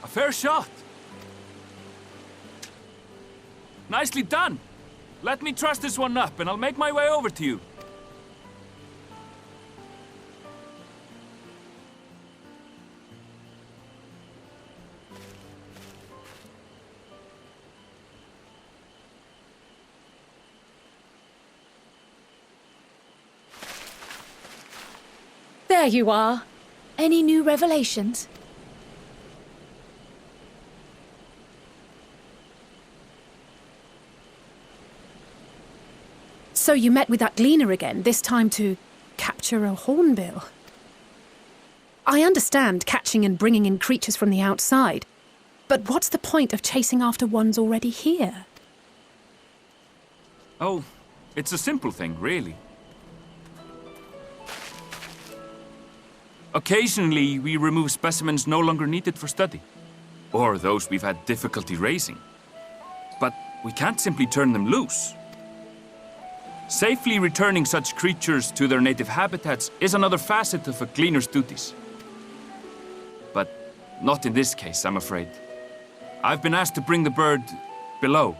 A fair shot. Nicely done. Let me truss this one up, and I'll make my way over to you. There you are. Any new revelations? So you met with that gleaner again, this time to capture a hornbill. I understand catching and bringing in creatures from the outside, but what's the point of chasing after ones already here? Oh, it's a simple thing, really. Occasionally, we remove specimens no longer needed for study, or those we've had difficulty raising. But we can't simply turn them loose. Safely returning such creatures to their native habitats is another facet of a gleaner's duties. But not in this case, I'm afraid. I've been asked to bring the bird below.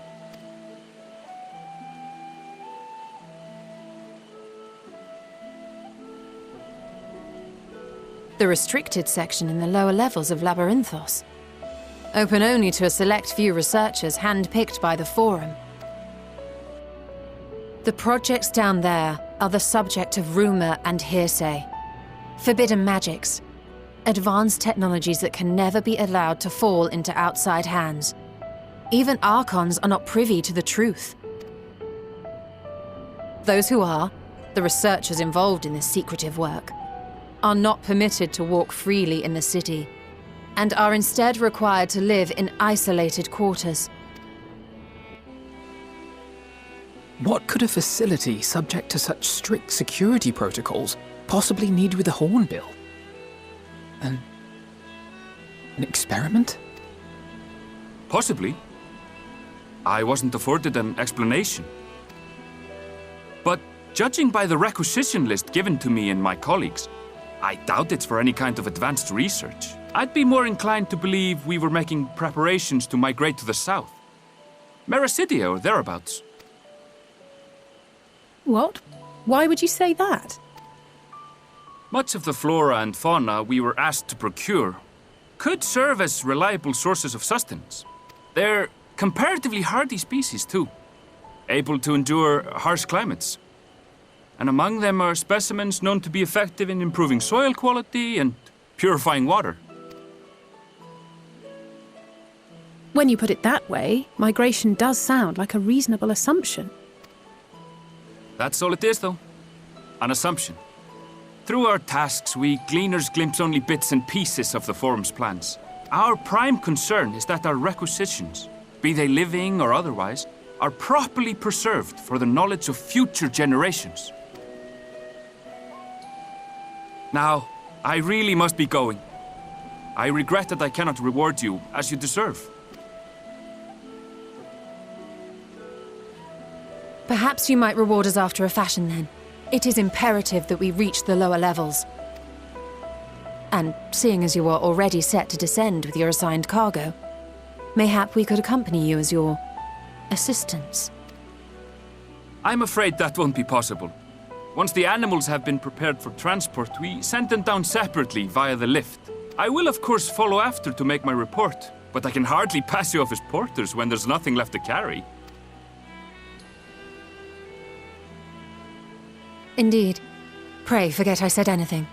The restricted section in the lower levels of Labyrinthos. Open only to a select few researchers handpicked by the Forum. The projects down there are the subject of rumor and hearsay. Forbidden magics. Advanced technologies that can never be allowed to fall into outside hands. Even Archons are not privy to the truth. Those who are, the researchers involved in this secretive work, are not permitted to walk freely in the city, and are instead required to live in isolated quarters. What could a facility subject to such strict security protocols possibly need with a hornbill? An experiment? Possibly. I wasn't afforded an explanation. But judging by the requisition list given to me and my colleagues, I doubt it's for any kind of advanced research. I'd be more inclined to believe we were making preparations to migrate to the south. Mericidia or thereabouts. What? Why would you say that? Much of the flora and fauna we were asked to procure could serve as reliable sources of sustenance. They're comparatively hardy species, too, able to endure harsh climates. And among them are specimens known to be effective in improving soil quality and purifying water. When you put it that way, migration does sound like a reasonable assumption. That's all it is, though. An assumption. Through our tasks, we gleaners glimpse only bits and pieces of the Forum's plans. Our prime concern is that our requisitions, be they living or otherwise, are properly preserved for the knowledge of future generations. Now, I really must be going. I regret that I cannot reward you as you deserve. Perhaps you might reward us after a fashion, then. It is imperative that we reach the lower levels. And seeing as you are already set to descend with your assigned cargo, mayhap we could accompany you as your assistants. I'm afraid that won't be possible. Once the animals have been prepared for transport, we send them down separately via the lift. I will, of course, follow after to make my report, but I can hardly pass you off as porters when there's nothing left to carry. Indeed. Pray forget I said anything.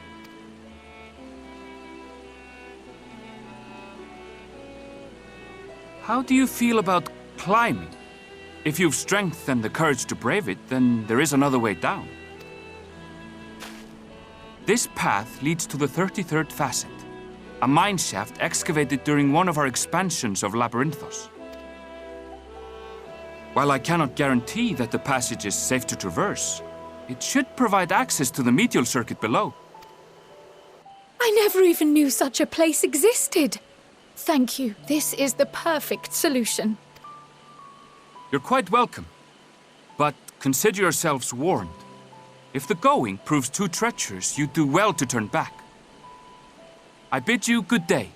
How do you feel about climbing? If you've strength and the courage to brave it, then there is another way down. This path leads to the 33rd facet, a mine shaft excavated during one of our expansions of Labyrinthos. While I cannot guarantee that the passage is safe to traverse, it should provide access to the medial circuit below. I never even knew such a place existed. Thank you. This is the perfect solution. You're quite welcome, but consider yourselves warned. If the going proves too treacherous, you do well to turn back. I bid you good day.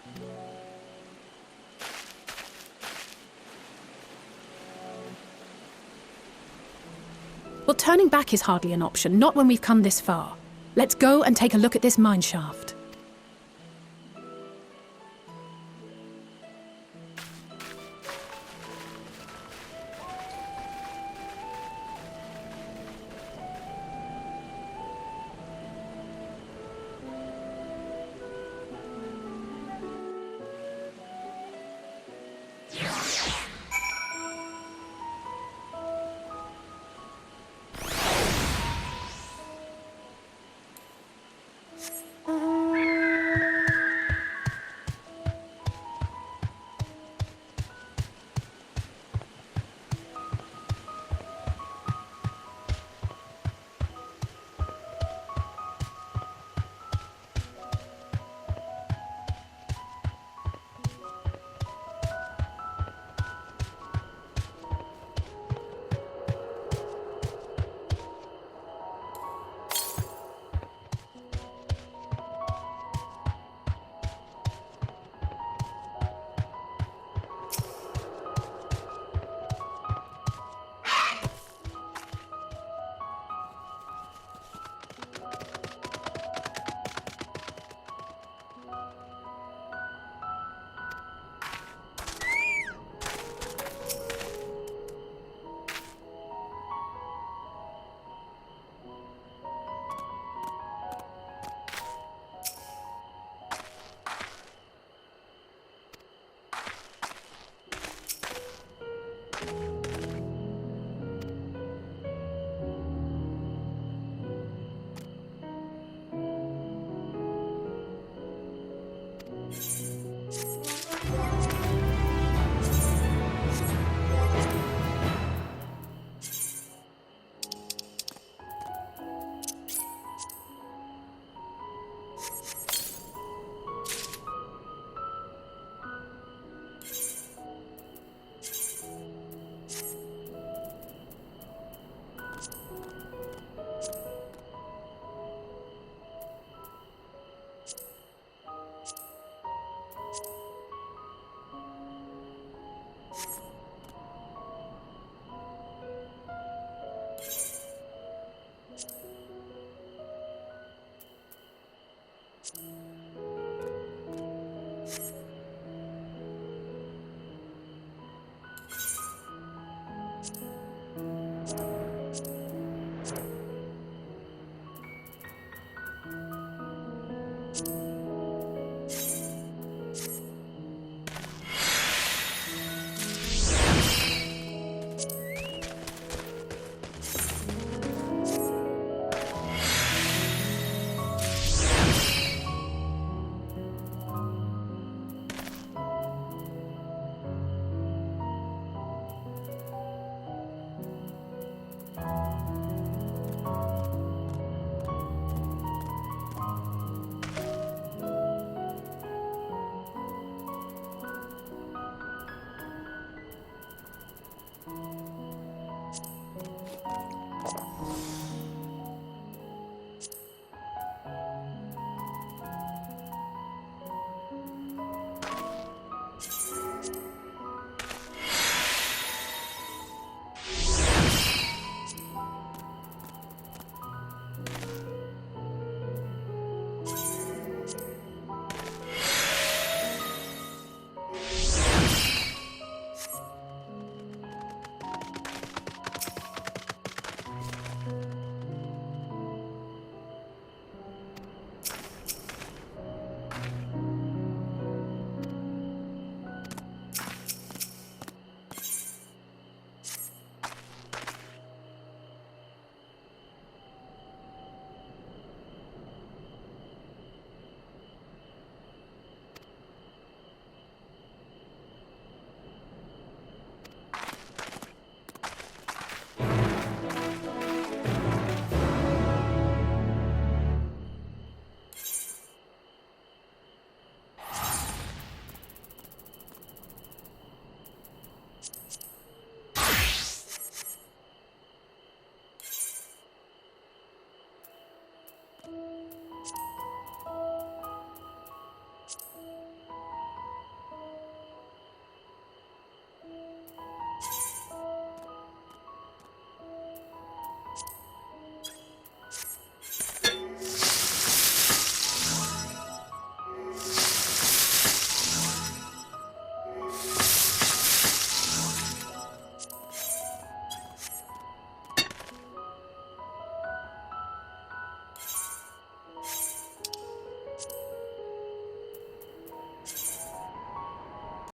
Well, turning back is hardly an option, not when we've come this far. Let's go and take a look at this mine shaft.